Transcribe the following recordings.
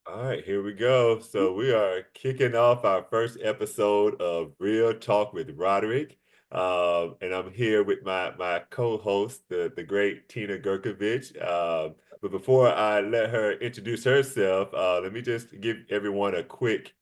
All right, here we go. So we are kicking off our first episode of Real Talk with Roderick. And I'm here with my co-host, the great Tina Gurkovich. But before I let her introduce herself, let me just give everyone a quick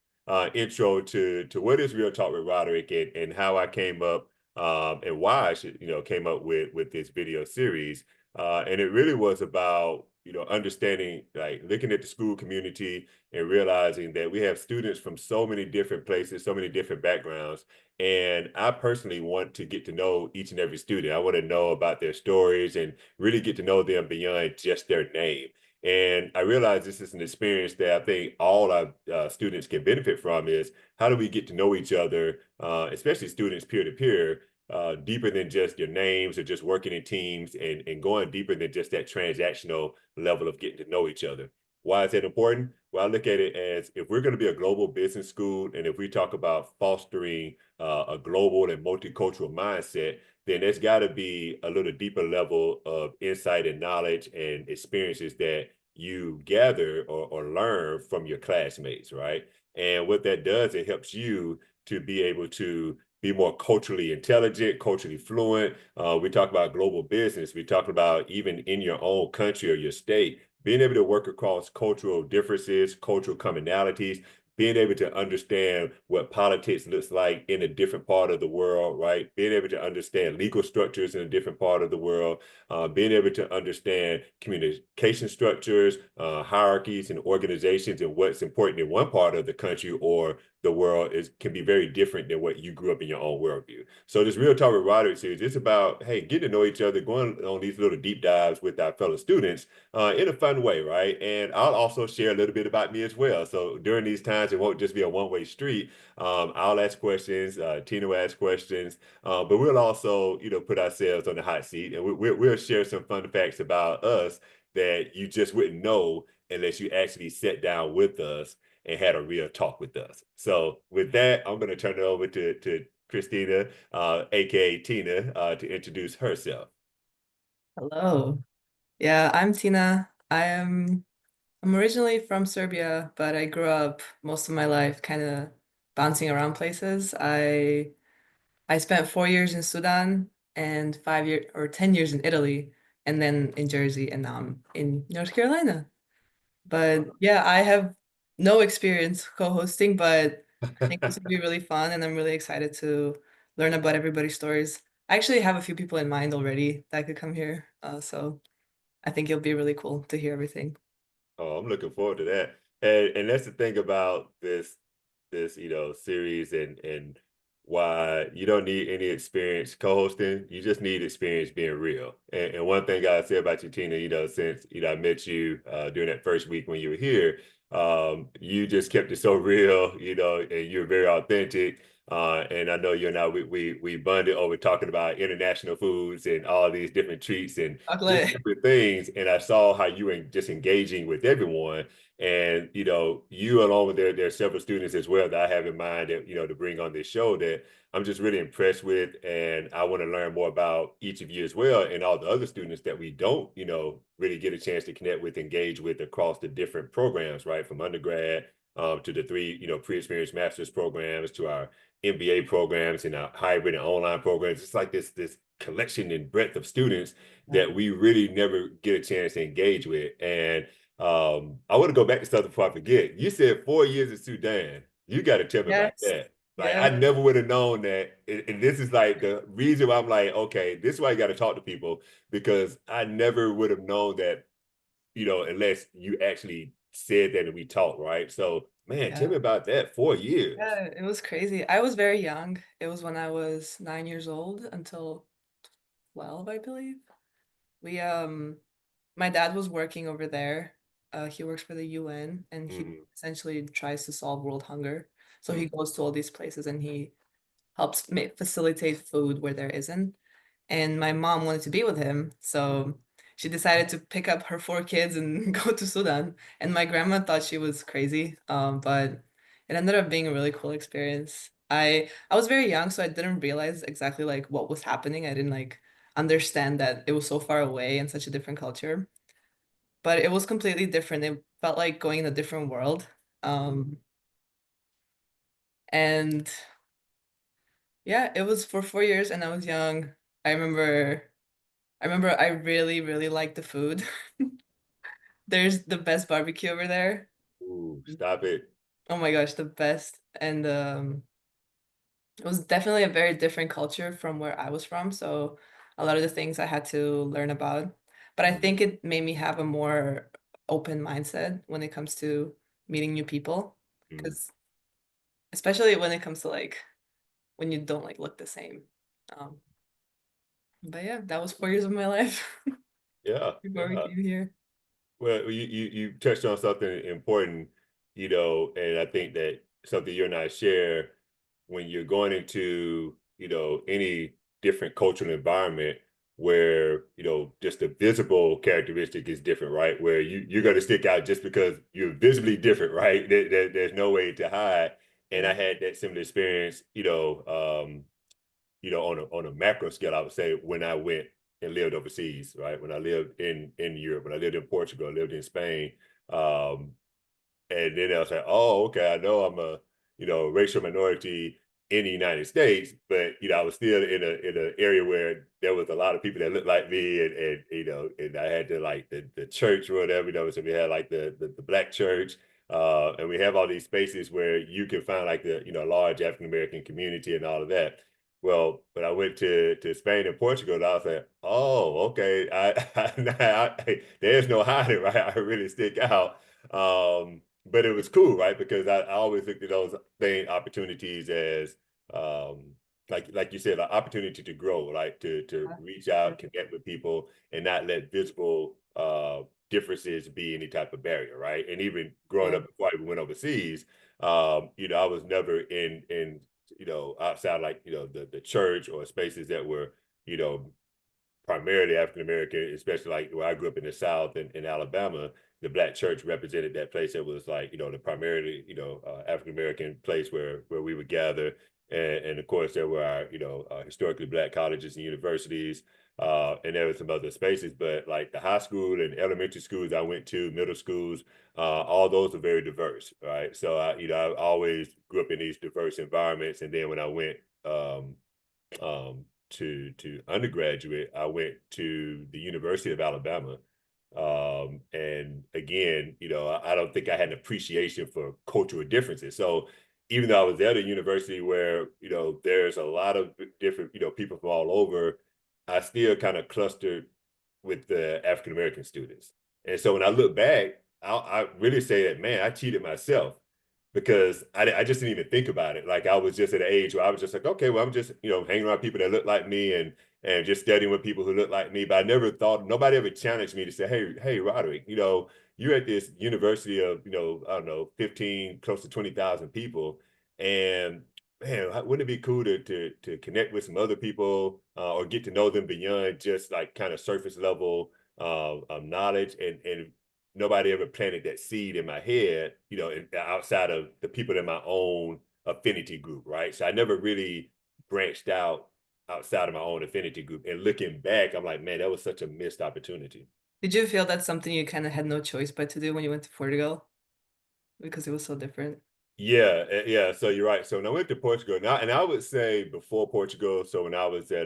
intro to what is Real Talk with Roderick and how I came up and why I came up with this video series. And it really was about, understanding, like looking at the school community and realizing that we have students from so many different places, so many different backgrounds. And I personally want to get to know each and every student. I want to know about their stories and really get to know them beyond just their name. And I realize this is an experience that I think all our students can benefit from is how do we get to know each other, especially students peer to peer, deeper than just your names or just working in teams and going deeper than just that transactional level of getting to know each other. Why is that important? Well, I look at it as if we're going to be a global business school, and if we talk about fostering a global and multicultural mindset, then there's got to be a little deeper level of insight and knowledge and experiences that you gather or learn from your classmates, right? And what that does, it helps you to be able to be more culturally intelligent, culturally fluent. We talk about global business. We talk about even in your own country or your state, being able to work across cultural differences, cultural commonalities, being able to understand what politics looks like in a different part of the world, right? Being able to understand legal structures in a different part of the world, being able to understand communication structures, hierarchies, and organizations, and what's important in one part of the country or the world can be very different than what you grew up in your own worldview. So this Real Talk with Roderick series, it's about, hey, getting to know each other, going on these little deep dives with our fellow students in a fun way, right? And I'll also share a little bit about me as well. So during these times, it won't just be a one-way street. I'll ask questions, Tina will ask questions, but we'll also, put ourselves on the hot seat, and we'll share some fun facts about us that you just wouldn't know unless you actually sat down with us and had a real talk with us. So with that, I'm going to turn it over to Christina, aka Tina, to introduce herself. Hello. Yeah, I'm Tina. I'm originally from Serbia, but I grew up most of my life kind of bouncing around places. I spent 4 years in Sudan and 5 years or 10 years in Italy, and then in Jersey, and now I'm in North Carolina. But yeah, I have no experience co-hosting, but I think this will be really fun, and I'm really excited to learn about everybody's stories. I actually have a few people in mind already that could come here, so I think it'll be really cool to hear everything. Oh, I'm looking forward to that. And that's the thing about this series and why you don't need any experience co-hosting. You just need experience being real. And one thing I say about you, Tina, since I met you during that first week when you were here, you just kept it so real, and you're very authentic. And I know you and I we bonded over talking about international foods and all these different treats and just Chocolate. different things. And I saw how you were just engaging with everyone. And you along with there are several students as well that I have in mind that to bring on this show that I'm just really impressed with, and I want to learn more about each of you as well, and all the other students that we don't really get a chance to connect with, engage with across the different programs, right, from undergrad to the three pre-experienced master's programs to our MBA programs and our hybrid and online programs. It's like this collection and breadth of students Yeah. that we really never get a chance to engage with. And I want to go back to something before I forget. You said 4 years in Sudan. You got to tell me about Yes. that. Like, I Yeah. never would have known that. And this is like the reason why I'm like, okay, this is why you got to talk to people, because I never would have known that, unless you actually said that and we talked, right? So, man, tell Yeah. me about that. 4 years. Yeah, it was crazy. I was very young. It was when I was 9 years old until 12, I believe. We My dad was working over there. He works for the UN, and he Hmm. essentially tries to solve world hunger. So he Hmm. goes to all these places and he helps facilitate food where there isn't. And my mom wanted to be with him, so she decided to pick up her four kids and go to Sudan. And my grandma thought she was crazy, but it ended up being a really cool experience. I was very young, so I didn't realize exactly like what was happening. I didn't like understand that it was so far away and such a different culture. but it was completely different. It felt like going in a different world. And yeah, it was for 4 years and I was young. I remember I really, really liked the food. There's the best barbecue over there. Ooh, stop it. Oh my gosh, the best. And it was definitely a very different culture from where I was from. So a lot of the things I had to learn about. But I Mm, think it made me have a more open mindset when it comes to meeting new people. mm. Because especially when it comes to like when you don't like look the same. Um, but yeah, that was 4 years of my life Yeah, before we yeah. came here. Well, you touched on something important, and I think that something you and I share when you're going into, any different cultural environment where, just the visible characteristic is different, right? Where you're going to stick out just because you're visibly different, right? There's no way to hide. And I Yeah. had that similar experience, on a macro scale, I would say when I went and lived overseas, right? When I lived in Europe, when I lived in Portugal, I lived in Spain, um, and then I was like, oh, okay, I know I'm a, racial minority in the United States, but I was still in an area where there was a lot of people that looked like me, and I had to like the church or whatever, so we had like the black church, and we have all these spaces where you can find like the large African American community and all of that. Well, when I went to Spain and Portugal, I was like, oh, okay, there's no hiding, right? I really stick out. But it was cool, right? Because I always looked at those opportunities as like you said, an opportunity to grow, like to reach out, connect with people, and not let visible differences be any type of barrier, right? And even growing Yeah. up before I even went overseas, I was never in outside like the church or spaces that were you know primarily African American, especially like where I grew up in the South in Alabama. The black church represented that place that was like the primarily African American place where we would gather, and of course there were our historically black colleges and universities, and there were some other spaces, but like the high school and elementary schools I went to, middle schools, all those are very diverse, right? So I always grew up in these diverse environments, and then when I went to undergraduate, I went to the University of Alabama. And again, I don't think I had an appreciation for cultural differences. So even though I was at a university where, there's a lot of different, people from all over, I still kind of clustered with the African American students. And so when I look back, I really say that, man, I cheated myself because I just didn't even think about it. Like I was just at an age where I was just like, okay, well, I'm just, hanging around people that look like me and just studying with people who look like me. But I never thought nobody ever challenged me to say, hey, Roderick, you're at this university of, I don't know, 15, close to 20,000 people. And man, wouldn't it be cool to connect with some other people or get to know them beyond just like kind of surface level knowledge and nobody ever planted that seed in my head, outside of the people in my own affinity group, right? So I never really branched out outside of my own affinity group. And looking back, I'm like, man, that was such a missed opportunity. Did you feel that's something you kind of had no choice but to do when you went to Portugal because it was so different? Yeah, yeah. So you're right. So when I went to Portugal, and I would say before Portugal, so when I was at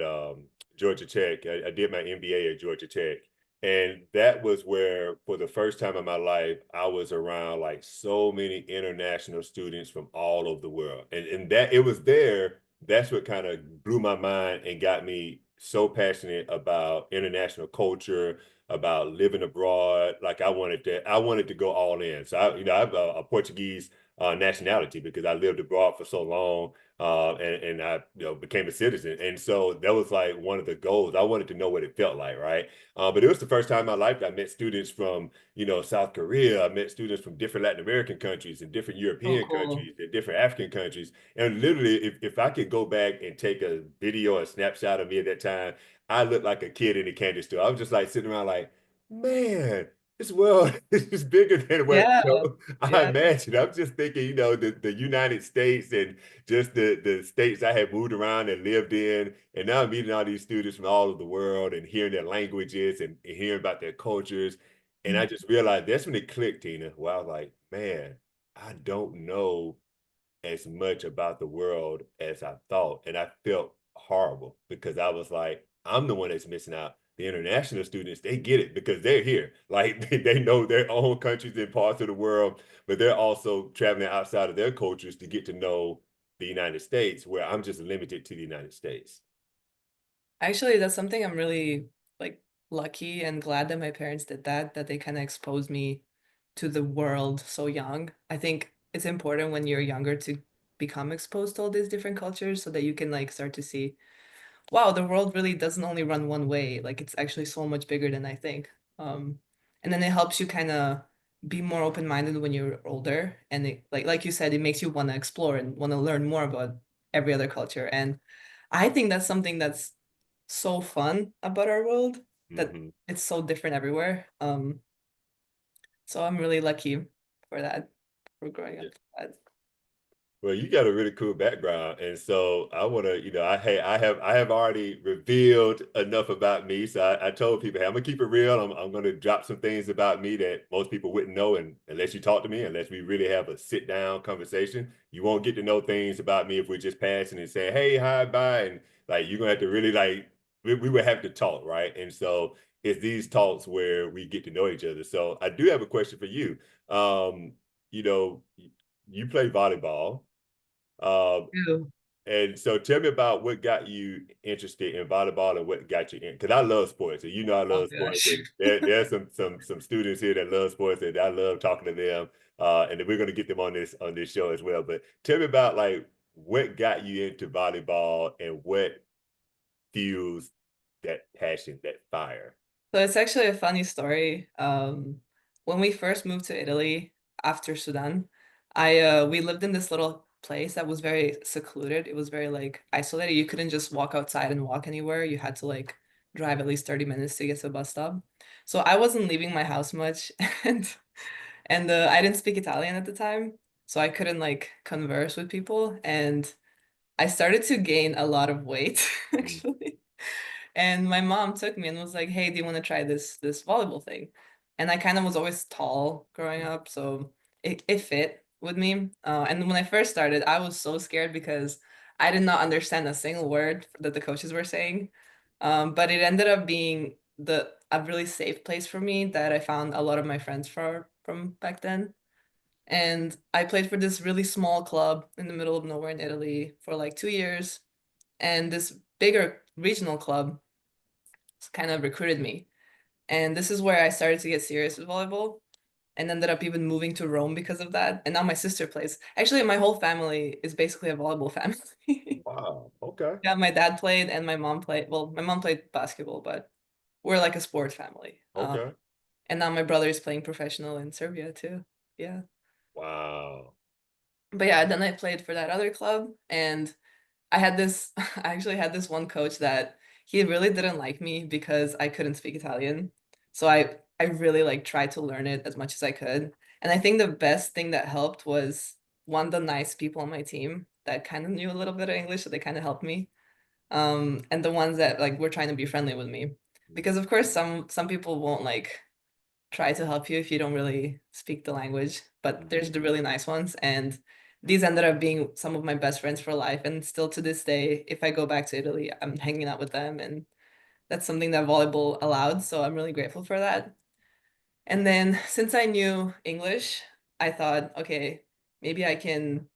Georgia Tech, I did my MBA at Georgia Tech, and that was where, for the first time in my life, I was around like so many international students from all over the world, and that it was there. That's what kind of blew my mind and got me so passionate about international culture, about living abroad. Like I wanted to go all in. So I have a Portuguese nationality because I lived abroad for so long, and I became a citizen, and so that was like one of the goals. I wanted to know what it felt like, right? But it was the first time in my life that I met students from South Korea. I met students from different Latin American countries and different So European cool. countries and different African countries. And literally, if I could go back and take a video, a snapshot of me at that time, I looked like a kid in a candy store. I was just like sitting around like, man, this world is bigger than what Yeah. I Yeah. imagine. I'm just thinking, the United States and just the states I had moved around and lived in. And now I'm meeting all these students from all over the world and hearing their languages and hearing about their cultures. And I just realized that's when it clicked, Tina, where I was like, man, I don't know as much about the world as I thought. And I felt horrible because I was like, I'm the one that's missing out. The international students, they get it because they're here. Like they know their own countries and parts of the world, but they're also traveling outside of their cultures to get to know the United States, where I'm just limited to the United States. Actually, that's something I'm really like lucky and glad that my parents did that, that they kind of exposed me to the world so young. I think it's important when you're younger to become exposed to all these different cultures so that you can like start to see, wow, the world really doesn't only run one way. Like it's actually so much bigger than I think. And then it helps you kind of be more open-minded when you're older. And it, like you said, it makes you want to explore and want to learn more about every other culture. And I think that's something that's so fun about our world, that Mm-hmm. it's so different everywhere. So I'm really lucky for that, for growing up with that. Well, you got a really cool background, and so I want to, I have already revealed enough about me. So I told people, hey, I'm gonna keep it real. I'm gonna drop some things about me that most people wouldn't know, and unless you talk to me, unless we really have a sit down conversation, you won't get to know things about me if we're just passing and saying, hey, hi, bye, and like you're gonna have to really like we would have to talk, right? And so it's these talks where we get to know each other. So I do have a question for you. Um, you know, you play volleyball. Um, Ew. and so tell me about what got you interested in volleyball and what got you in. Because I love sports, and you know I Oh love sports, gosh. and there's some students here that love sports, and I love talking to them. And we're gonna get them on this show as well. But tell me about like what got you into volleyball and what fuels that passion, that fire. So it's actually a funny story. When we first moved to Italy after Sudan, I we lived in this little place that was very secluded. It was very like isolated. You couldn't just walk outside and walk anywhere. You had to like drive at least 30 minutes to get to a bus stop. So I wasn't leaving my house much, and I didn't speak Italian at the time, so I couldn't like converse with people, and I started to gain a lot of weight Mm, actually. And my mom took me and was like, "Hey, do you want to try this volleyball thing?" And I kind of was always tall growing up, so it fit with me. And when I first started, I was so scared because I did not understand a single word that the coaches were saying. But it ended up being the a really safe place for me that I found a lot of my friends from back then. And I played for this really small club in the middle of nowhere in Italy for like 2 years. And this bigger regional club kind of recruited me. And this is where I started to get serious with volleyball and ended up even moving to Rome because of that. And now my sister plays. Actually, my whole family is basically a volleyball family. wow. Okay. Yeah, my dad played and my mom played. Well, my mom played basketball, but we're like a sports family. Okay. And now my brother is playing professional in Serbia too. Yeah. Wow. But yeah, then I played for that other club, and I had this I actually had this one coach that he really didn't like me because I couldn't speak Italian. So I really like tried to learn it as much as I could. And I think the best thing that helped was one of the nice people on my team that kind of knew a little bit of English, so they kind of helped me. And the ones that like were trying to be friendly with me. Because of course some people won't like try to help you if you don't really speak the language. But Mhm. there's the really nice ones, and these ended up being some of my best friends for life. And still to this day, if I go back to Italy, I'm hanging out with them, and that's something that volleyball allowed. So I'm really grateful for that. And then since I knew English, I thought, okay, maybe I can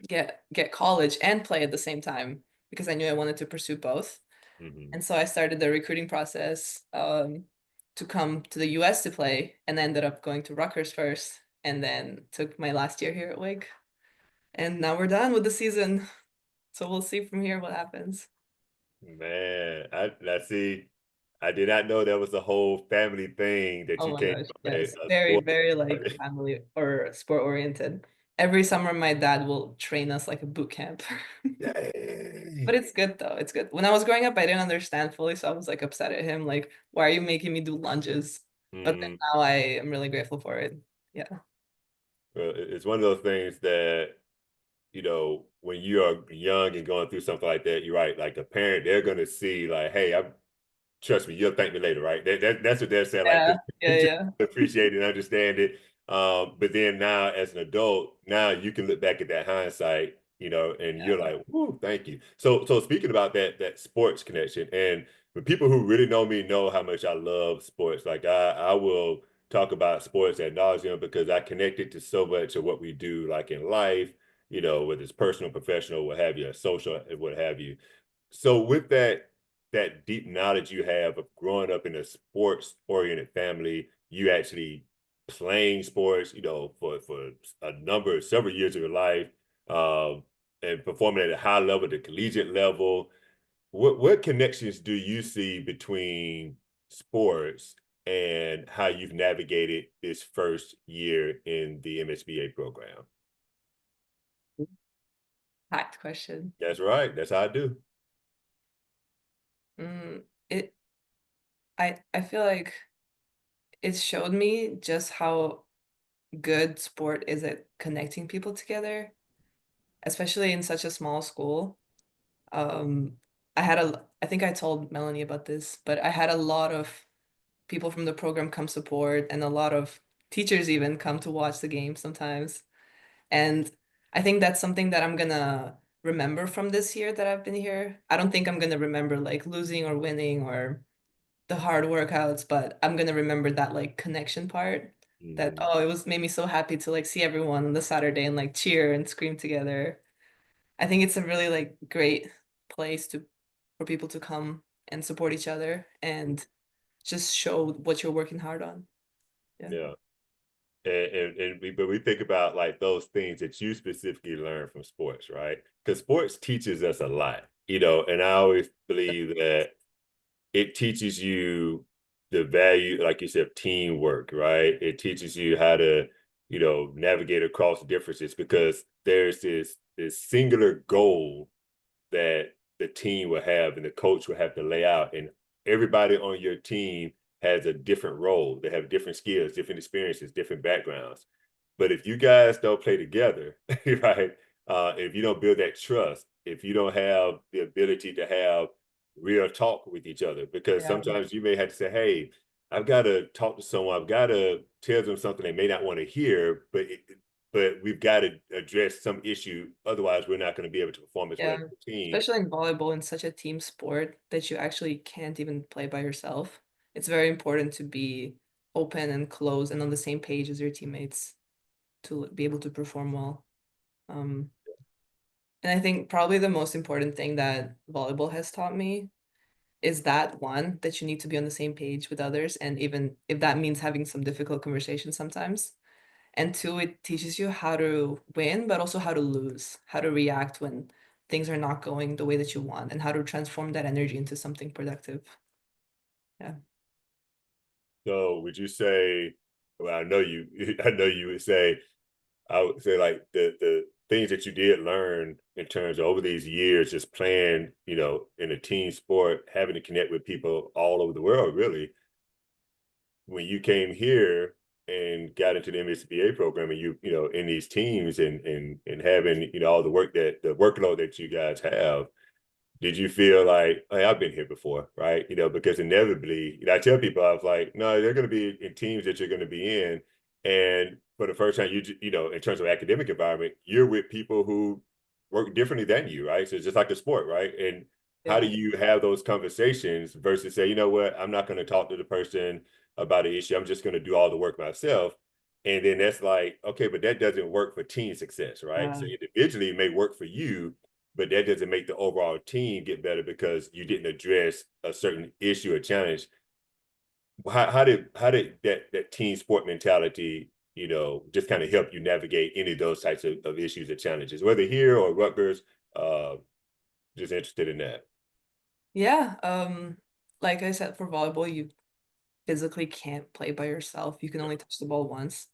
get college and play at the same time because I knew I wanted to pursue both. Mhm. And so I started the recruiting process to come to the US to play, and ended up going to Rutgers first, and then took my last year here at Wig. And now we're done with the season. So we'll see from here what happens. Man, I see. I did not know that was a whole family thing that Oh you my came gosh, from yes. a Very, sport. very like family or sport oriented. Every summer my dad will train us like a boot camp. But Dang. it's good though. It's good. When I was growing up, I didn't understand fully, so I was like upset at him, like, why are you making me do lunges? But then Mm, now I am really grateful for it. Yeah. well, it's one of those things that, when you are young and going through something like that, you're right. Like the parent, they're gonna see, like, hey, I'm trust me, you'll thank me later, right? That's what they're saying. Like, Yeah, yeah, just yeah, appreciate it and understand it. But then now, as an adult, now you can look back at that hindsight, and you're yeah. like, "Whoo, thank you." So speaking about that sports connection, and the people who really know me know how much I love sports. Like I will talk about sports ad nauseum because I connect it to so much of what we do, like in life, whether it's personal, professional, what have you, social, and what have you. So with that deep knowledge you have of growing up in a sports oriented family, you actually playing sports, for a number several years of your life, um, and performing at a high level, the collegiate level. What connections do you see between sports and how you've navigated this first year in the MSBA program? Hacked question. That's right. That's how I do. Mm, it I feel like it showed me just how good sport is at connecting people together, especially in such a small school. Um, I think I told Melanie about this, but I had a lot of people from the program come support and a lot of teachers even come to watch the game sometimes. And I think that's something that I'm gonna remember from this year that I've been here. I don't think I'm gonna remember like losing or winning or the hard workouts, but I'm gonna remember that like connection part that, Mhm. oh, it was made me so happy to like see everyone on the Saturday and like cheer and scream together. I think it's a really like great place to for people to come and support each other and just show what you're working hard on. Yeah. Yeah. But we think about like those things that you specifically learn from sports, right? Because sports teaches us a lot, and I always believe that it teaches you the value, like you said, of teamwork, right? It teaches you how to, navigate across differences because there's this singular goal that the team will have and the coach will have to lay out. And everybody on your team has a different role. They have different skills, different experiences, different backgrounds. But if you guys don't play together, right? If you don't build that trust, if you don't have the ability to have real talk with each other, because Yeah. sometimes you may have to say, "Hey, I've got to talk to someone. I've got to tell them something they may not want to hear, but we've got to address some issue. Otherwise, we're not going to be able to perform as well Yeah. as a team." Especially in volleyball, in such a team sport that you actually can't even play by yourself. It's very important to be open and close and on the same page as your teammates to be able to perform well. Um, and I think probably the most important thing that volleyball has taught me is that one, that you need to be on the same page with others, and even if that means having some difficult conversations sometimes. And two, it teaches you how to win, but also how to lose, how to react when things are not going the way that you want, and how to transform that energy into something productive. Yeah. So, would you say? Well, I know you. I know you would say. I would say like the things that you did learn in terms of over these years, just playing, in a team sport, having to connect with people all over the world, really. When you came here and got into the MSBA program, and in these teams and having all the workload that you guys have, did you feel like, hey, I've been here before, right? Because inevitably, I tell people, I was like, no, they're going to be in teams that you're going to be in. And for the first time, in terms of academic environment, you're with people who work differently than you, right? So it's just like the sport, right? And how do Yeah. you have those conversations versus say, you know what, I'm not going to talk to the person about an issue. I'm just going to do all the work myself. And then that's like, okay, but that doesn't work for team success, right? So Yeah. individually, it may work for you, but that doesn't make the overall team get better because you didn't address a certain issue or challenge. How did that team sport mentality, just kind of help you navigate any of those types of issues or challenges, whether here or Rutgers? Uh, just interested in that. Yeah. Like I said, for volleyball, you physically can't play by yourself. You can only touch the ball once.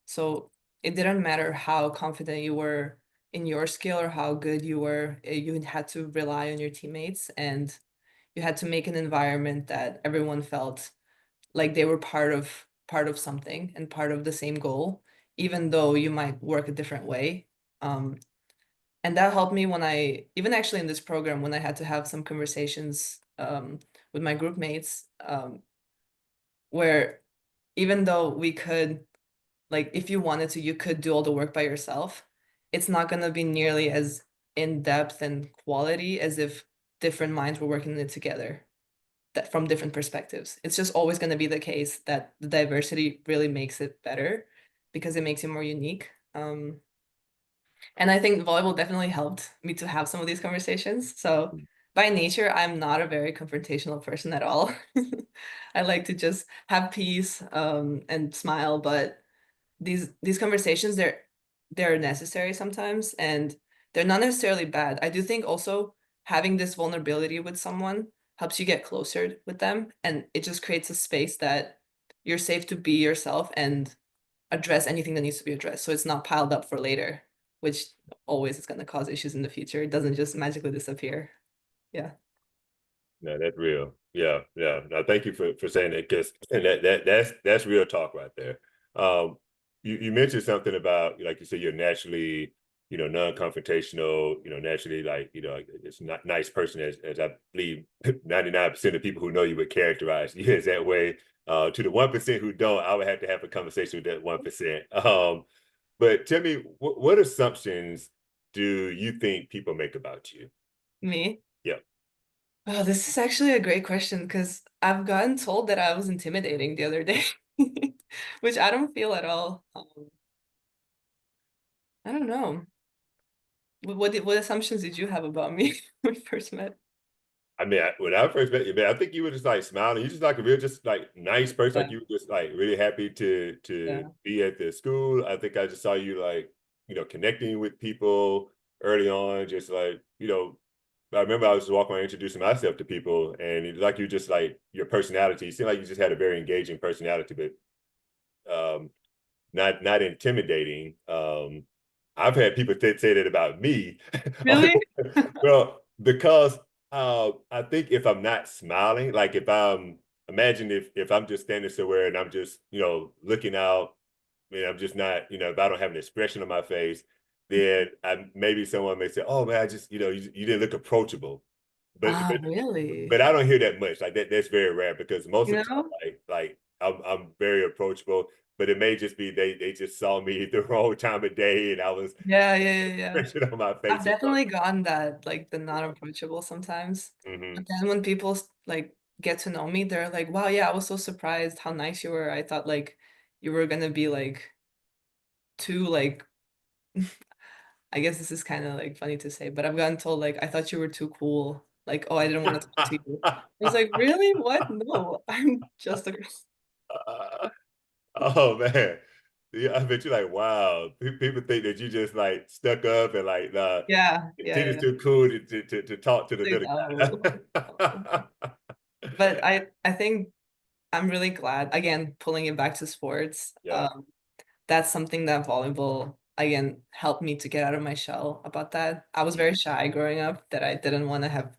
So it didn't matter how confident you were in your skill or how good you were, you had to rely on your teammates, and you had to make an environment that everyone felt like they were part of something and part of the same goal, even though you might work a different way. And that helped me when I even actually in this program when I had to have some conversations with my group mates, where even though we could, like, if you wanted to, you could do all the work by yourself. It's not going to be nearly as in depth and quality as if different minds were working it together, that from different perspectives. It's just always going to be the case that the diversity really makes it better because it makes you more unique. And I think volleyball definitely helped me to have some of these conversations. So by nature, I'm not a very confrontational person at all. I like to just have peace, and smile, but these conversations, they're necessary sometimes, and they're not necessarily bad. I do think also having this vulnerability with someone helps you get closer with them, and it just creates a space that you're safe to be yourself and address anything that needs to be addressed, so it's not piled up for later, which always is going to cause issues in the future. It doesn't just magically disappear. Yeah. No, that's real. Yeah, yeah. No, thank you for saying that, because and that's real talk right there. Um, you mentioned something about, like you said, you're naturally, non-confrontational, naturally, like, it's not nice person, as I believe 99% of people who know you would characterize you as that way. To the 1% who don't, I would have to have a conversation with that 1%. But tell me, what assumptions do you think people make about you? Me? Yeah. Oh, this is actually a great question because I've gotten told that I was intimidating the other day, which I don't feel at all. I don't know. What assumptions did you have about me when we first met? I mean, when I first met you, man, I think you were just like smiling. You just like a real, just like nice person. Yeah, Like you were just like really happy to yeah. be at the school. I think I just saw you like, connecting with people early on. Just like, I remember I was just walking around introducing myself to people, and like you just like your personality. It seemed like you just had a very engaging personality, but not intimidating. I've had people say that about me. Really? Well, because I think if I'm not smiling, like if I'm imagine if I'm just standing somewhere and I'm just looking out, and I'm just not, if I don't have an expression on my face, then maybe someone may say, "Oh man, I just you didn't look approachable." But Ah, but really? but I don't hear that much. Like that's very rare, because most You of the time, know? like I'm very approachable, but it may just be they just saw me the wrong time of day, and I was Yeah, yeah, yeah, yeah. expression on my I've face or definitely gotten that, like the not approachable sometimes. something. But then when people like get to know me, they're like, "Wow, yeah, I was so surprised how nice you were. I thought like you were gonna be like too like." I guess this is kind of like funny to say, but I've gotten told like I thought you were too cool. Like, oh, I didn't want to talk to you. I was like, really? What? No, I'm just a girl. Oh man. Yeah, I bet you're like, wow. People think that you just like stuck up and like, nah, Yeah, yeah, Tina's yeah. too cool to talk to the Like, little oh. Oh. guy. But I think I'm really glad, again, pulling it back to sports. Yeah. That's something that volleyball, again, helped me to get out of my shell about that. I was very shy growing up, that I didn't want to have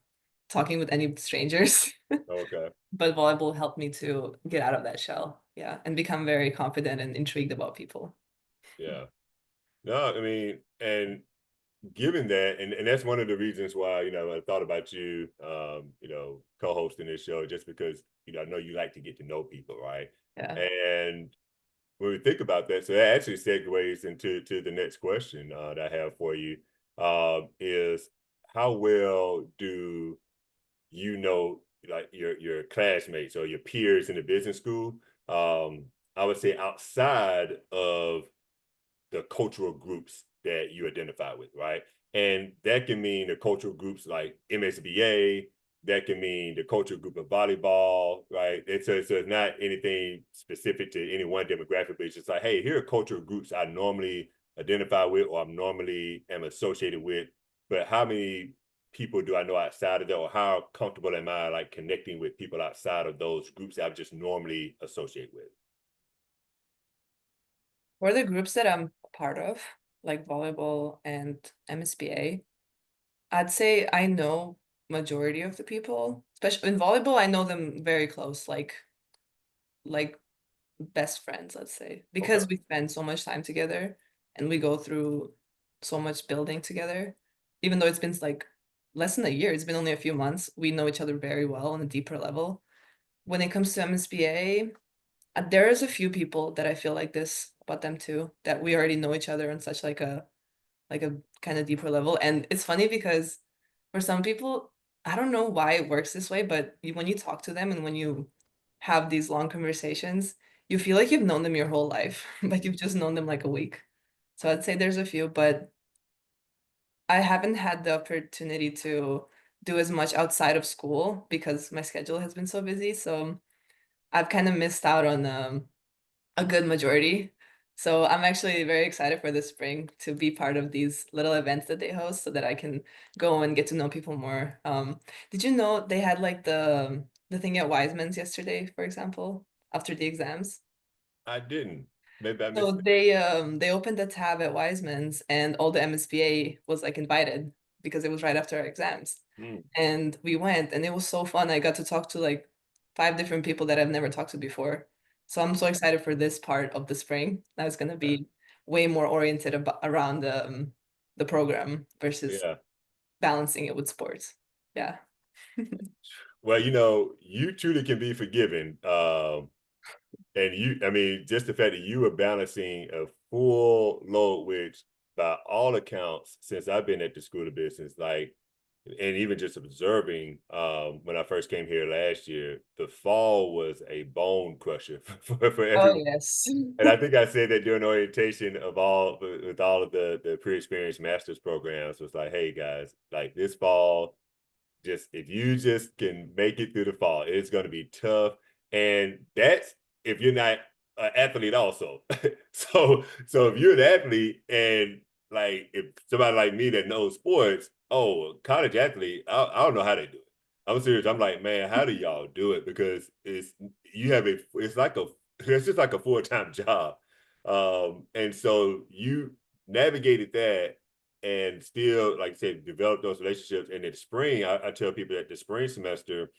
talking with any strangers. Okay. But volleyball helped me to get out of that shell, yeah, and become very confident and intrigued about people. Yeah. No, I mean, and given that, and that's one of the reasons why, I thought about you, co-hosting this show, just because, I know you like to get to know people, right? Yeah. And when we think about that, so that actually segues into the next question that I have for you, is how well do you know, like your classmates or your peers in the business school? Um, I would say outside of the cultural groups that you identify with, right? And that can mean the cultural groups like MSBA, that can mean the cultural group of volleyball, right? So it's not anything specific to any one demographic, but it's just like, hey, here are cultural groups I normally identify with or I'm normally am associated with, but how many people do I know outside of that, or how comfortable am I like connecting with people outside of those groups that I just normally associate with? For the groups that I'm a part of, like volleyball and MSBA, I'd say I know majority of the people. Especially in volleyball, I know them very close, like best friends, let's say, Okay. because we spend so much time together and we go through so much building together. Even though it's been like less than a year. It's been only a few months. We know each other very well on a deeper level. When it comes to MSBA, there is a few people that I feel like this about them too, that we already know each other on such like a kind of deeper level. And it's funny because for some people, I don't know why it works this way, but when you talk to them and when you have these long conversations, you feel like you've known them your whole life, but you've just known them like a week. So I'd say there's a few, but I haven't had the opportunity to do as much outside of school because my schedule has been so busy. So I've kind of missed out on a good majority. So I'm actually very excited for this spring to be part of these little events that they host so that I can go and get to know people more. Did you know they had like the thing at Wiseman's yesterday, for example, after the exams? I didn't. Maybe I So missed it. they opened a tab at Wiseman's and all the MSBA was like invited because it was right after our exams. Hmm. And we went and it was so fun. I got to talk to like five different people that I've never talked to before. So I'm so excited for this part of the spring. That's going to Yeah. be way more oriented around the program versus Yeah. balancing it with sports. Yeah. Well, you truly can be forgiven. And I mean, just the fact that you were balancing a full load, which by all accounts, since I've been at the School of Business, like, and even just observing when I first came here last year, the fall was a bone crusher for Oh, everyone. yes. And I think I said that during orientation of all with all of the pre-experienced master's programs was like, hey guys, like this fall, just if you just can make it through the fall, it's going to be tough. And that's if you're not an athlete also. So if you're an athlete and like if somebody like me that knows sports, oh, college athlete, I don't know how they do it. I'm serious. I'm like, man, how do y'all do it? Because it's just like a full-time job. And so you navigated that and still, like I said, develop those relationships. And in the spring, I tell people that the spring semester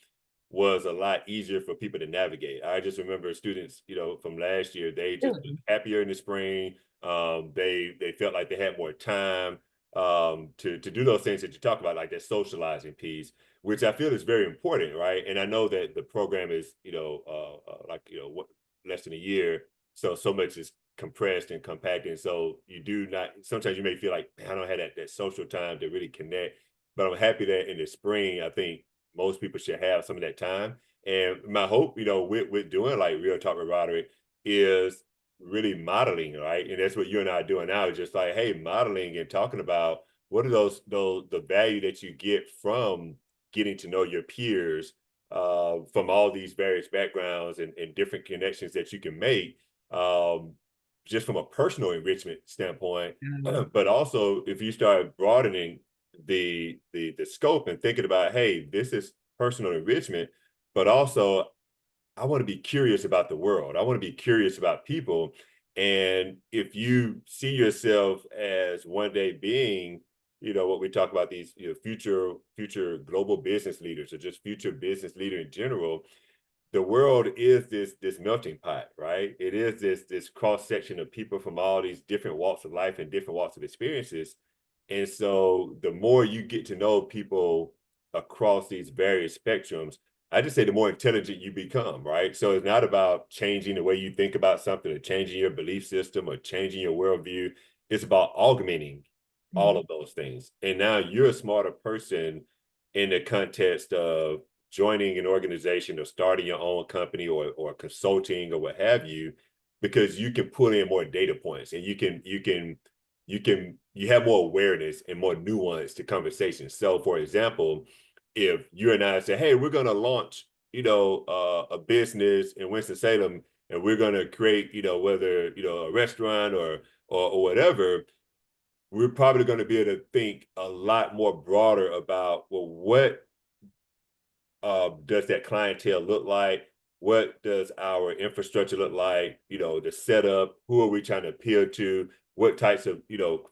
was a lot easier for people to navigate. I just remember students, from last year, they just Really? happier in the spring. They felt like they had more time to do those things that you talk about, like that socializing piece, which I feel is very important, right? And I know that the program is, what less than a year, so much is compressed and compacted. And so you do not. Sometimes you may feel like, man, I don't have that social time to really connect. But I'm happy that in the spring, I think most people should have some of that time. And my hope, with doing like Real Talk with Roderick is really modeling, right? And that's what you and I are doing now, is just like, hey, modeling and talking about what are those the value that you get from getting to know your peers from all these various backgrounds and different connections that you can make um, just from a personal enrichment standpoint. Yeah. But also if you start broadening the scope and thinking about, hey, this is personal enrichment, but also I want to be curious about the world. I want to be curious about people. And if you see yourself as one day being, what we talk about, these future global business leaders or just future business leader in general, the world is this melting pot, right? It is this cross section of people from all these different walks of life and different walks of experiences. And so the more you get to know people across these various spectrums, I just say the more intelligent you become, right? So it's not about changing the way you think about something or changing your belief system or changing your worldview. It's about augmenting all Mhm. of those things. And now you're a smarter person in the context of joining an organization or starting your own company or consulting or what have you, because you can pull in more data points and you have more awareness and more nuance to conversations. So for example, if you and I say, hey, we're going to launch, a business in Winston-Salem and we're going to create, whether, a restaurant or whatever, we're probably going to be able to think a lot more broader about, well, what does that clientele look like? What does our infrastructure look like? The setup, who are we trying to appeal to? What types of,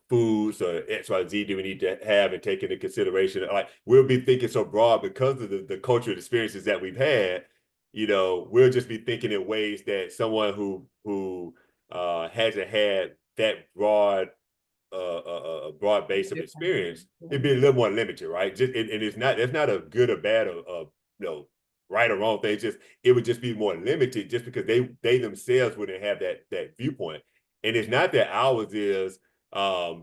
foods or XYZ do we need to have and take into consideration? Like we'll be thinking so broad because of the cultural experiences that we've had, we'll just be thinking in ways that someone who hasn't had that broad a broad base of experience, Yeah. it'd be a little more limited, right? Just and it's not a good or bad or you know right or wrong thing. It's just it would just be more limited just because they themselves wouldn't have that viewpoint. And it's not that ours is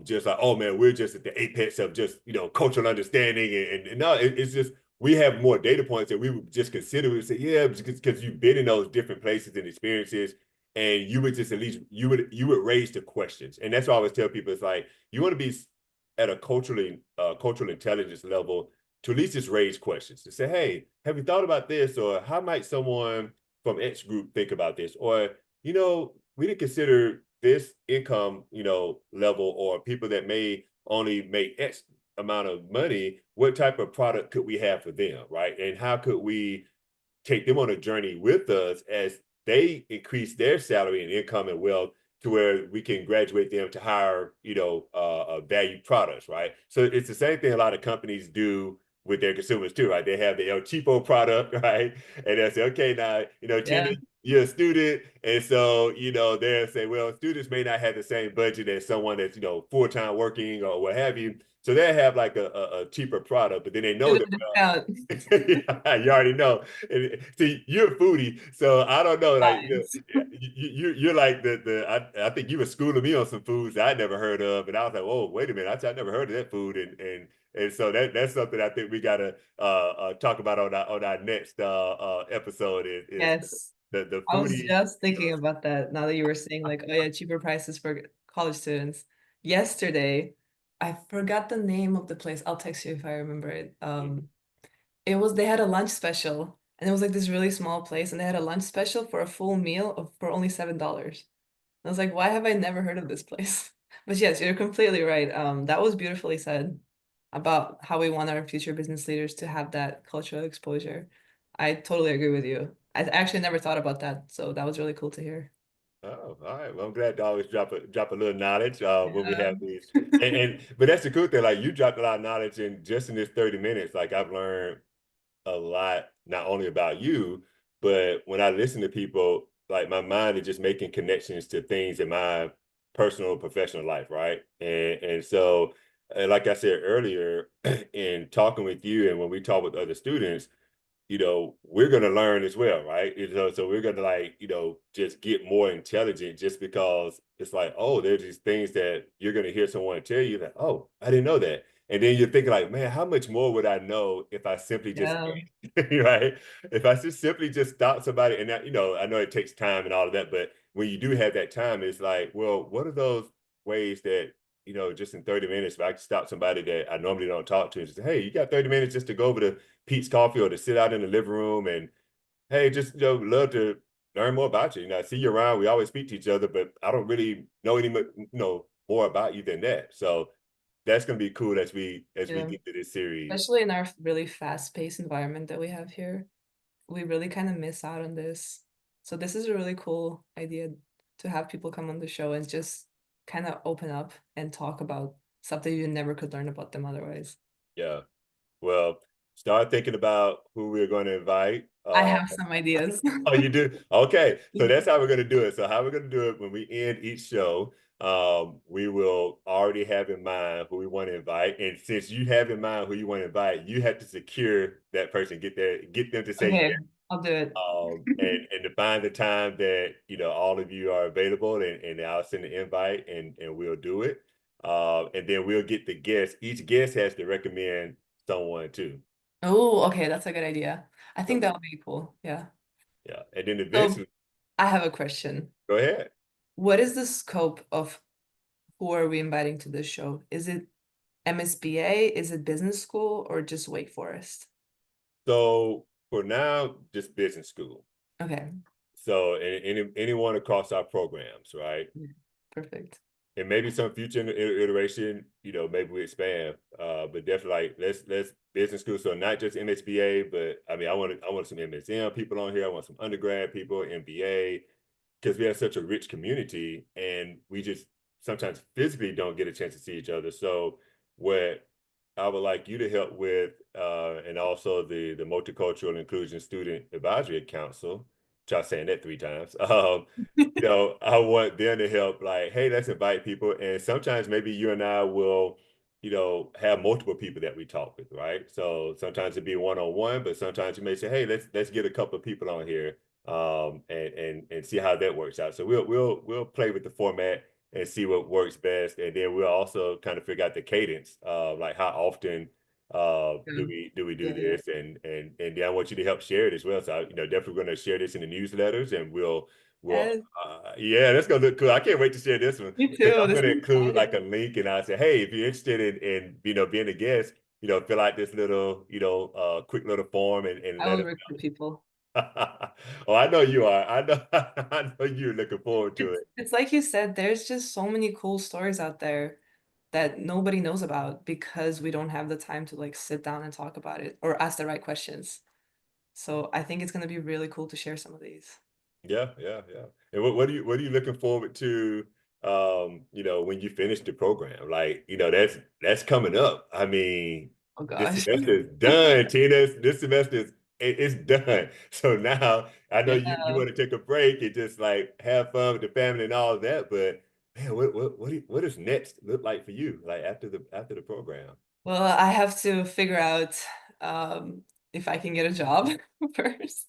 just like, oh man, we're just at the apex of just cultural understanding and no, it's just we have more data points that we would just consider. We would say, yeah, because you've been in those different places and experiences, and you would just at least you would raise the questions. And that's why I always tell people, it's like you want to be at a cultural intelligence level to at least just raise questions to say, hey, have you thought about this, or how might someone from X group think about this, or we didn't consider this income level, or people that may only make X amount of money, what type of product could we have for them, right? And how could we take them on a journey with us as they increase their salary and income and wealth to where we can graduate them to higher, value products, right? So it's the same thing a lot of companies do with their consumers too, right? They have the El Cheapo product, right? And they say, okay, now, Tina, Yeah. you're a student. And so, they'll say, well, students may not have the same budget as someone that's, full-time working or what have you. So they have like a cheaper product, but then they know that, Student discount. you already know. And, see, you're a foodie, so I don't know. Like Nice. you're like I think you were schooling me on some foods that I never heard of, and I was like, oh, wait a minute, I never heard of that food, and so that's something I think we gotta talk about on our next episode is Yes. the I was foodie. just thinking about that now that you were saying like, oh yeah, cheaper prices for college students. Yesterday, I forgot the name of the place. I'll text you if I remember it. They had a lunch special and it was like this really small place and they had a lunch special for a full meal for only $7. I was like, why have I never heard of this place? But yes, you're completely right. That was beautifully said about how we want our future business leaders to have that cultural exposure. I totally agree with you. I actually never thought about that, so that was really cool to hear. Oh, all right. Well, I'm glad to always drop a little knowledge when we Yeah. have these. And but that's the cool thing. Like you dropped a lot of knowledge in just in this 30 minutes. Like I've learned a lot, not only about you, but when I listen to people, like my mind is just making connections to things in my personal professional life, right? And so, like I said earlier, in talking with you, and when we talk with other students, we're going to learn as well, right? So we're going to like, just get more intelligent just because it's like, oh, there's these things that you're going to hear someone tell you that, oh, I didn't know that. And then you're thinking like, man, how much more would I know if I simply just, Yeah. right? If I just simply just stop somebody and that, I know it takes time and all of that, but when you do have that time, it's like, well, what are those ways that, just in 30 minutes, if I can stop somebody that I normally don't talk to and just say, hey, you got 30 minutes just to go over to Pete's Coffee or to sit out in the living room and hey, just love to learn more about you. I see you around. We always speak to each other, but I don't really know any more about you than that. So that's gonna be cool as we Yeah. get to this series. Especially in our really fast-paced environment that we have here. We really kind of miss out on this. So this is a really cool idea to have people come on the show and just kind of open up and talk about stuff that you never could learn about them otherwise. Yeah. Well, start thinking about who we're going to invite. I have some ideas. Oh, you do? Okay. So that's how we're going to do it. So how we're going to do it when we end each show, we will already have in mind who we want to invite. And since you have in mind who you want to invite, you have to secure that person, get them to say Okay, yes. I'll do it. And to find the time that, all of you are available and I'll send the invite and we'll do it. And then we'll get the guest. Each guest has to recommend someone too. Oh, okay, that's a good idea. I think So, that would be cool. Yeah. yeah. And then So eventually, I have a question. go ahead. What is the scope of who are we inviting to this show? Is it MSBA? Is it business school or just Wake Forest? So for now, just business school. Okay. So anyone across our programs, right? Yeah, perfect. And maybe some future iteration, maybe we expand. But definitely like let's business school. So not just MSBA, but I mean I want some MSM people on here. I want some undergrad people, MBA, because we have such a rich community and we just sometimes physically don't get a chance to see each other. So what I would like you to help with, and also the Multicultural Inclusion Student Advisory Council, try saying that 3 times. I want them to help, like, hey, let's invite people. And sometimes maybe you and I will, have multiple people that we talk with, right? So sometimes it'd be one-on-one, but sometimes you may say, hey, let's get a couple of people on here, and see how that works out. So we'll play with the format and see what works best. And then we'll also kind of figure out the cadence, like how often Yeah. do we do Yeah, yeah. this, and then I want you to help share it as well. So definitely going to share this in the newsletters, and we'll And yeah, that's gonna look cool. I can't wait to share this one me because too. I'm This gonna is include like a exciting. link, and I say, hey, if you're interested in being a guest, fill out this little quick little form, and I let will us recruit people. know. Oh, I know you are. I know I know you're looking forward to It's like you said, there's just so many cool stories out there that nobody knows about because we don't have the time to like sit down and talk about it or ask the right questions. So I think it's gonna be really cool to share some of these. Yeah, yeah, yeah. And what are you looking forward to, when you finish the program? Like, that's coming up. I mean, Oh this gosh. semester is done, Tina. This semester it's done. So now I know you Yeah. want to take a break and just like have fun with the family and all of that, but man, what does next look like for you, like after the program? Well, I have to figure out um if I can get a job first.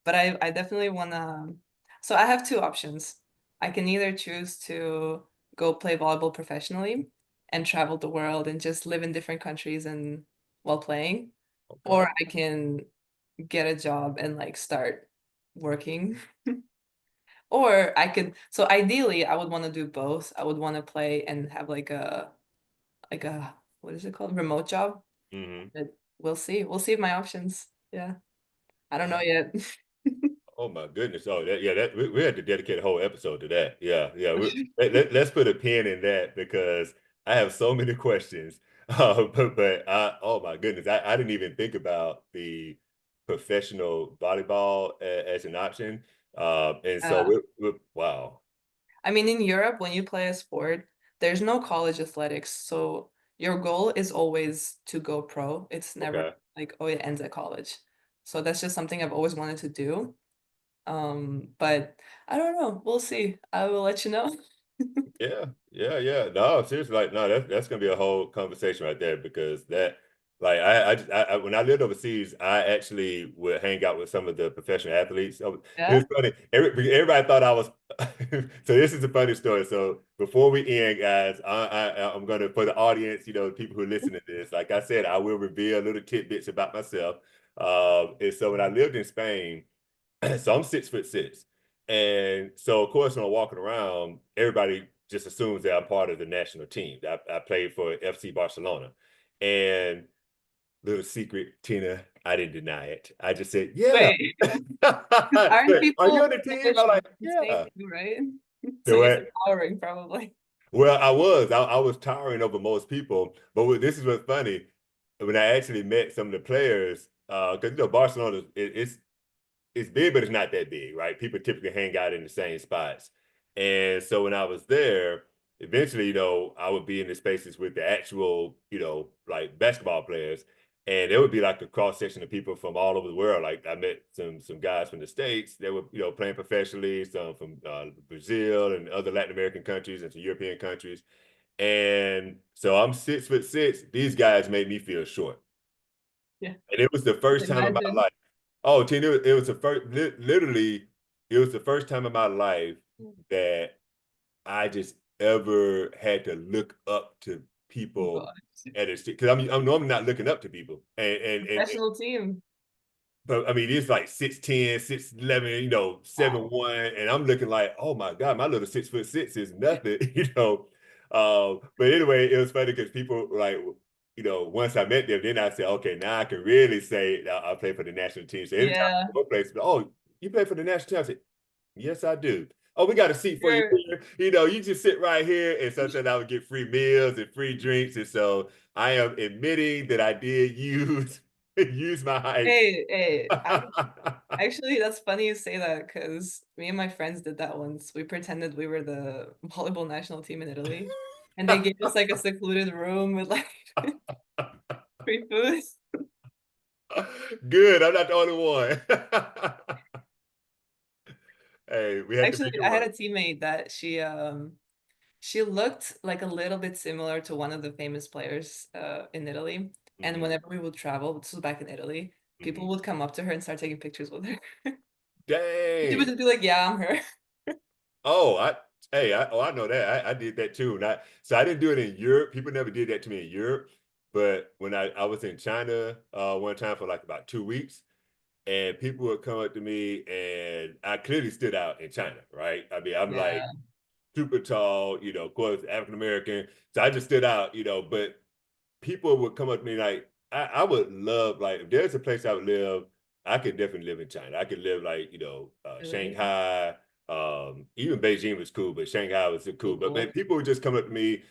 But I definitely wanna, so I have two options. I can either choose to go play volleyball professionally and travel the world and just live in different countries and while playing, or Okay. I can get a job and like start working. Or I could, so ideally I would want to do both. I would want to play and have like a what is it called? Remote job. Hmm. But we'll see. We'll see my options. Yeah. I don't know Yeah. yet. Oh my goodness! Oh, we had to dedicate a whole episode to that. Yeah, yeah. Let's put a pin in that because I have so many questions. But oh my goodness, I didn't even think about the professional volleyball as an option. And so Uh, wow. I mean, in Europe, when you play a sport, there's no college athletics. So your goal is always to go pro. It's never Okay. like, oh, it ends at college. So that's just something I've always wanted to do. But I don't know. We'll see. I will let you know. Yeah, yeah, yeah. No, seriously, like, no, that's gonna be a whole conversation right there because like, when I lived overseas, I actually would hang out with some of the professional athletes. So it was Yeah. funny. Everybody thought I was. So this is a funny story. So before we end, guys, I'm gonna for the audience, people who listen to this, like I said, I will reveal little tidbits about myself. And so when I lived in Spain. So I'm 6'6". And so of course when I'm walking around, everybody just assumes that I'm part of the national team. I played for FC Barcelona. And little secret, Tina, I didn't deny it. I just said, yeah. Wait, aren't But are you people on the team? I'm official like, in Spain yeah. too, right? So Do you're it. empowering probably. Well, I was towering over most people, but this is what's funny. When I actually met some of the players, because Barcelona, it's big, but it's not that big, right? People typically hang out in the same spots. And so when I was there, eventually, I would be in the spaces with the actual, like basketball players. And there would be like a cross section of people from all over the world. Like I met some guys from the States that were, playing professionally, some from Brazil and other Latin American countries and some European countries. And so I'm 6'6". These guys made me feel short. Yeah. And it was the first time in my Imagine. life. Oh, Tina, it was the first, literally, it was the first time in my life that I just ever had to look up to Oh people God. at a because I'm normally not looking up to people. Professional team. But I mean, it's like 6'10", 6'11", 7'1", and I'm looking like, oh my God, my little 6'6" is nothing, But anyway, it was funny because people like, once I met them, then I said, okay, now I can really say I play for the national team. So every time I Yeah. go place, oh, you play for the national team? I said, yes, I do. Oh, we got a seat for you You're, here. You just sit right here. And sometimes I would get free meals and free drinks. And so I am admitting that I did use my height. hey, hey, actually, that's funny you say that because me and my friends did that once. We pretended we were the volleyball national team in Italy, and they gave us like a secluded room with like free food. Good. I'm not the only one. Hey, we had to Actually, make it I had work. a teammate that she looked like a little bit similar to one of the famous players in Italy. And Hmm. whenever we would travel, this was back in Italy, people Hmm. would come up to her and start taking pictures with her. She would Dang. just be like, "Yeah, I'm her." Oh, I know that. I did that too. So I didn't do it in Europe. People never did that to me in Europe. But when I was in China one time for like about 2 weeks, and people would come up to me, and I clearly stood out in China, right? I mean, I'm like Yeah, super tall, of course, African American. So I just stood out, but people would come up to me like, I would love, like, if there's a place I would live, I could definitely live in China. I could live like, really Shanghai, even Beijing was cool, but Shanghai was so cool. But man, cool. people would just come up to me,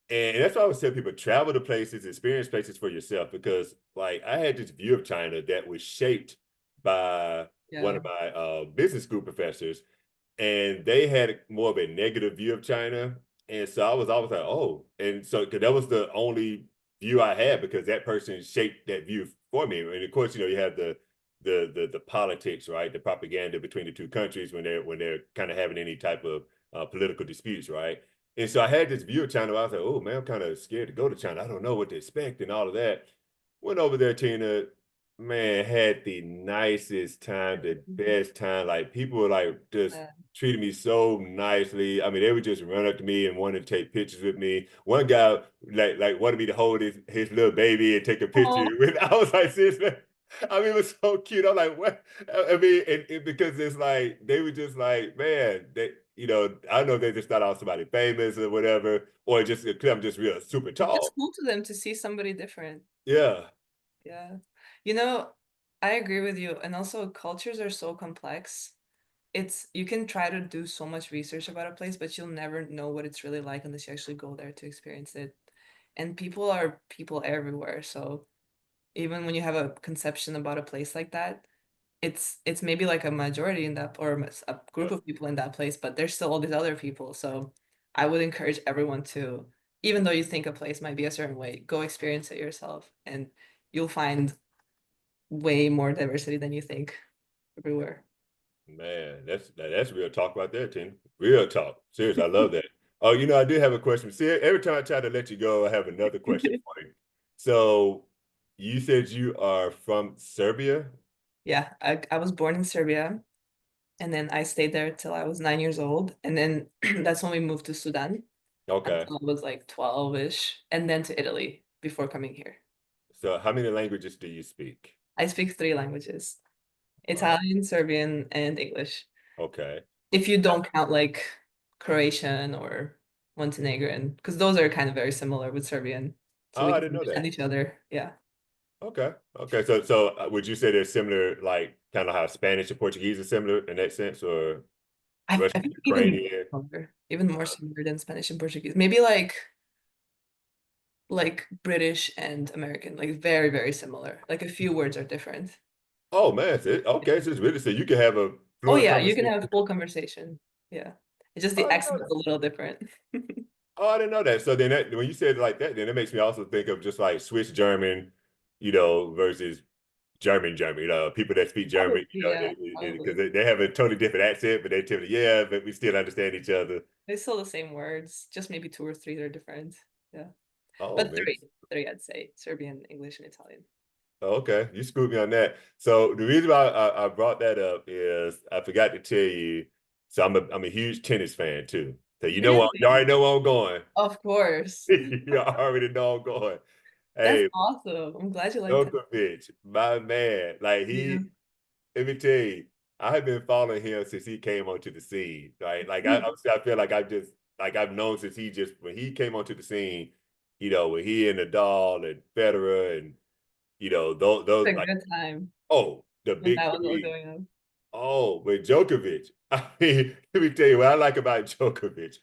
and that's why I always tell people, travel to places, experience places for yourself, because like I had this view of China that was shaped by one Yeah, of my business school professors, and they had more of a negative view of China. And so I was always like, oh, and so because that was the only view I had, because that person shaped that view for me. And of course, you have the politics, right? The propaganda between the two countries when they're kind of having any type of political disputes, right? And so I had this view of China. I was like, oh man, I'm kind of scared to go to China. I don't know what to expect and all of that. Went over there, Tina, man, had the nicest time, the best time. Like people were like just yeah. treated me so nicely. I mean, they would just run up to me and wanted to take pictures with me. One guy like wanted me to hold his little baby and take a picture Oh, with. I was like, seriously. I mean, it was so cute. I'm like, what? I mean, because it's like they were just like, man, I don't know if they just thought I was somebody famous or whatever, or just because I'm just real super it's just tall. cool to them to see somebody different. Yeah, Yeah. You know, I agree with you. And also, cultures are so complex. You can try to do so much research about a place, but you'll never know what it's really like unless you actually go there to experience it. And people are people everywhere. So even when you have a conception about a place like that, it's maybe like a majority in that or a yeah, group of people in that place, but there's still all these other people. So I would encourage everyone to, even though you think a place might be a certain way, go experience it yourself, and you'll find way more diversity than you think everywhere. man, that's real talk right there, Tim. Real talk. Seriously, I love that. Oh, I do have a question. See, every time I try to let you go, I have another question for you. So, you said you are from Serbia? Yeah, I was born in Serbia, and then I stayed there till I was 9 years old, and then that's when we moved to Sudan Okay. until I was like 12-ish, and then to Italy before coming here. So, how many languages do you speak? I speak three languages: Wow. Italian, Serbian, and English. Okay. If you don't count like Croatian or Montenegrin, because those are kind of very similar with Serbian, so Oh, we I can didn't know understand that. each other. Yeah, Okay. Okay. So, would you say they're similar, like kind of how Spanish and Portuguese are similar in that sense, or I Russian, think Ukrainian? even more similar than Spanish and Portuguese. Maybe like British and American, like very, very similar. Like a few words are different. Oh man, okay. So it's really so you can have a Oh fluent yeah, you can conversation. have full conversation. Yeah. It's just Oh, the I didn't know accent is that. a little different. Oh, I didn't know that. So then when you said it like that, then it makes me also think of just like Swiss German, versus German, people that speak German, Probably, yeah, because probably. they have a totally different accent, but they tell you, yeah, but we still understand each other. It's still the same words, just maybe two or three that are different. Yeah. Oh But man. three I'd say. Serbian, English, and Italian. Oh, okay, you screwed me on that. So the reason why I brought that up is I forgot to tell you. So I'm a huge tennis fan too. So you Really? already know where I'm going. Of course. You already know I'm going. That's Hey, awesome. I'm glad you like tennis. Djokovic, my man. Like Yeah. let me tell you, I have been following him since he came onto the scene. Right, like Hmm. I feel like I've known since when he came onto the scene. When he and Nadal and Federer and those It's a like, good time the when big that was all three. going on. Oh, but Djokovic. I mean, let me tell you what I like about Djokovic.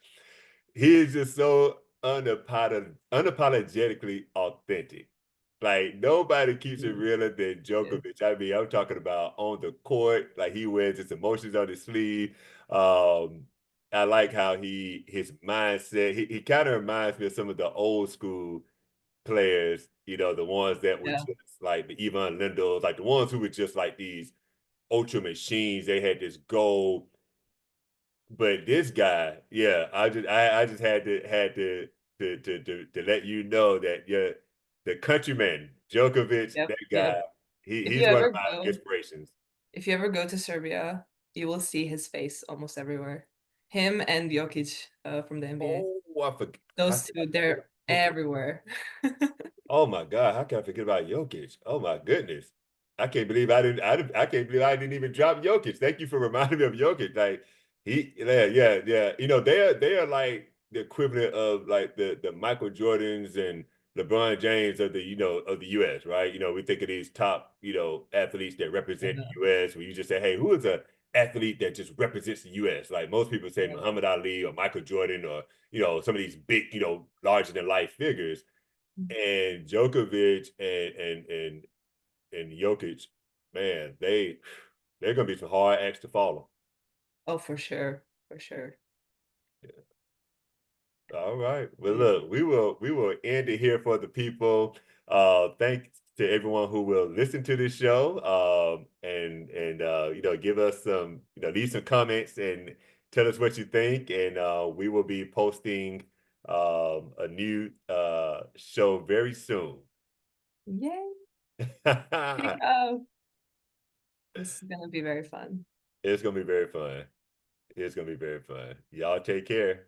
He is just so unapologetically authentic. Like nobody keeps it Mm. realer than Yeah. Djokovic. I mean, I'm talking about on the court, like he wears his emotions on his sleeve. Um, I like how his mindset. He kind of reminds me of some of the old school players. The ones that were Yeah. just like the Ivan Lendls, like the ones who were just like these ultra machines. They had this goal. but this guy, yeah, I just had to let you know that yeah, the countryman Djokovic, Yep, that guy, yep. If you he's one of ever my go, inspirations. if you ever go to Serbia, you will see his face almost everywhere. Him and Jokic from the NBA. Oh, I forgot. Those two, they're everywhere. Oh my God, how can I forget about Jokic? Oh my goodness. I can't believe I didn't even drop Jokic. Thank you for reminding me of Jokic. Like yeah. You know, they are like the equivalent of like the Michael Jordans and LeBron James of the, of the US, right? You know, we think of these top, athletes that represent Yeah, the US, where you just say, hey, who is a athlete that just represents the US? Like most people say yeah. Muhammad Ali or Michael Jordan or, some of these big, larger than life figures. And Djokovic and Jokic, man, they're gonna be some hard acts to follow. Oh, for sure, for sure. Yeah. All right. Well, Yeah. look, we will end it here for the people. Thanks to everyone who will listen to this show. And give us some, leave some comments and tell us what you think. And we will be posting a new show very soon. Yay. It's Oh, this is gonna be very fun. gonna be very fun. It's gonna be very fun. Y'all take care.